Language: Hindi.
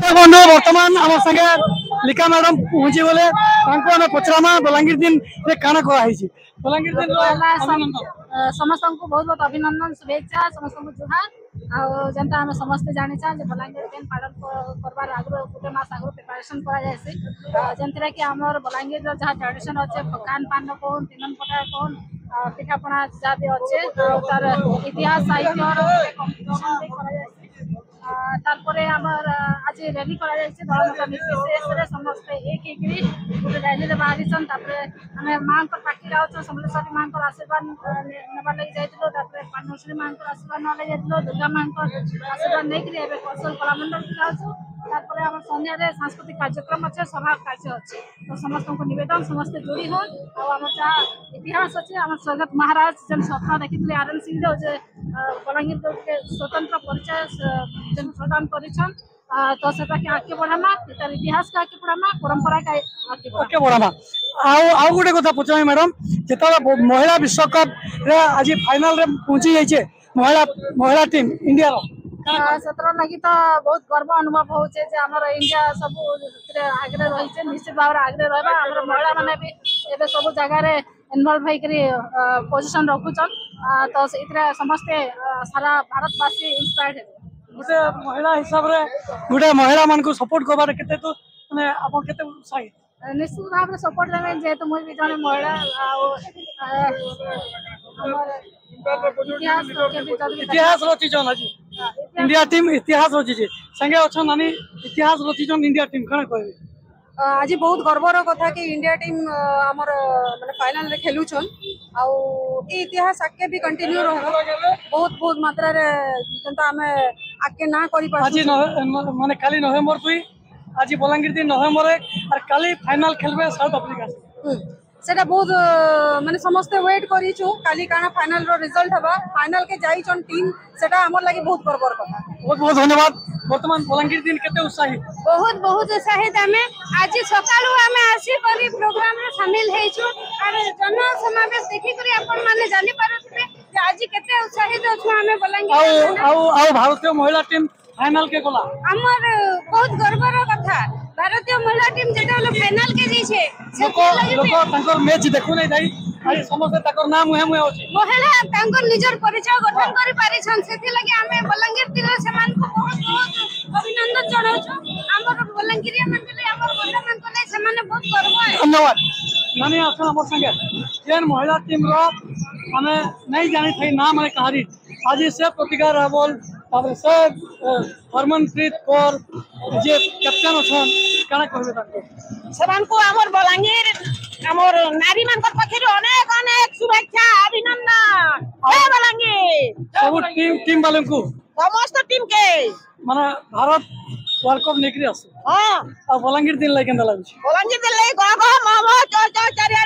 बंधु बर्तमान आम संगे लिका मैडम पहुंची गले पचरामा बलांगीर दिन काना कराई बलांगीर दिन समस्त को बहुत बहुत अभिनंदन शुभेच्छा समस्त को जुहार जनता आम समस्ते जानीचा बलांगीर दिन पालन करवार आगु गोटे मास आगु प्रिपरेशन करा जायसी जंतरा कि हमर बलांगीर जहाँ ट्रेडिशन अच्छे खान पान कौन तीन पटा कौन पिठापଣା जहाँ भी अच्छे तार इतिहास साहित्य कंपटीशन करा जायसी तारपरे हमर आज रैली करा जायसी दलमत निर्विशेष समस्त एक गोटे रैली बाहरीसन तारपरे हमें माँ पाखी जाऊँ समलेश्वरी माँ आशीर्वाद नेबार लगी जाइलो तारपरे पानश्री माँ आशीर्वाद ना लगी जाइलो दुर्गा माँ आशीर्वाद नहीं कौशल कलामंडल जाऊँ तारपरे हम संध्या सांस्कृतिक कार्यक्रम अच्छे सभा कार्य अच्छे तो समस्त को निवेदन समस्ते जोड़ी हो आम जहाँ इतिहास अच्छे आम स्वर्गत महाराज जन स्वप्न देखी आरएन सिंह बलांगीर के स्वतंत्र परिचय जन प्रदान कर तो से आगे बढ़ामा तार इतिहास का आगे बढ़ामा परंपरा का आगे बढ़ामा आउ गोटे कथा पचार मैडम जो महिला विश्वकप आज फाइनल रे पहुंची जाइए महिला टीम इंडिया क्षेत्र लगी तो बहुत गर्व अनुभव होचे जे हमर इंडिया सब आगे रही निश्चित भाव आगे रहा आम महिला मैंने भी एबे सब जगह रे इनवॉल्व होकर पोजिशन रखुचन तो समस्ते सारा भारतवासी इंस्पायर्ड है गोटे महिला हिसाब रे गोटे महिला मान को सपोर्ट करबार केते तो माने आपन केते उत्साहित निश्चित भाव में सपोर्ट देवे जेहेतु मुझे भी जने महिला इतिहास रचिछन आज इंडिया टीम इतिहास रचिछे संगे अच्छा नानी इतिहास रचिछन इंडिया टीम कण कहबे आज बहुत गर्वर कथा कि इंडिया टीम आमर माने फाइनल रे खेलुछन आउ ए इतिहास आके भी कंटिन्यू रहबो बहुत बहुत मात्रा रे जंता हमें आके ना करि पाछ आज माने खाली नवंबर 2 आज बलांगीर दिन नवंबर 1 और काली फाइनल खेलबे साउथ अफ्रीका सेटा बहुत माने समस्ते वेट करिछु काली काना फाइनल रो रिजल्ट हबा फाइनल के जाइछन टीम सेटा हमर लागि बहुत गर्वर कथा बहुत बहुत धन्यवाद वर्तमान बलांगीर दिन केते उत्साहित बहुत बहुत उत्साहित हमें आज सकाळु हमें आसी करी प्रोग्राम रे शामिल हेछु और जन समावेश देखि करी अपन माने जानि पारथबे जे आज केते उत्साहित अछु हमें बलांगीर आउ भारतीय महिला टीम फाइनल के गोला हमर बहुत गर्वर कथा भारतीय महिला टीम जेटा फाइनल के जैसे लोको तांकर मैच देखु नै दाई आज समस्त ताकर नाम मुहे अछि महिला तांकर निजर परिचय गठन करि पारि छन सेति लागि हमें बलांगीर दिन समान को बहुत बहुत अभिनंदन जणाउछु हमर बलांगीरिया मन के हमर महिला मन को समान बहुत गर्व है धन्यवाद माने आछन हमर संगे जेन महिला टीम रो हमें नहीं जानि थई नाम है कहारी आज से प्रतिकार रावल तापर से हरमनप्रीत कौर जे कैप्टन अछन काना कहबे ताको समान को हमर बलांगीर हमर नारी मान को पखिर अनेक अनेक शुभेच्छा अभिनंदन हे बलांगीर सब टीम वालों को समस्त टीम के माने भारत वर्ल्ड कप निकरी आसे हां आ बलांगीर दिन लाई केंदा लागछ बलांगीर दिन लाई गह गह मह मह चय चय चारि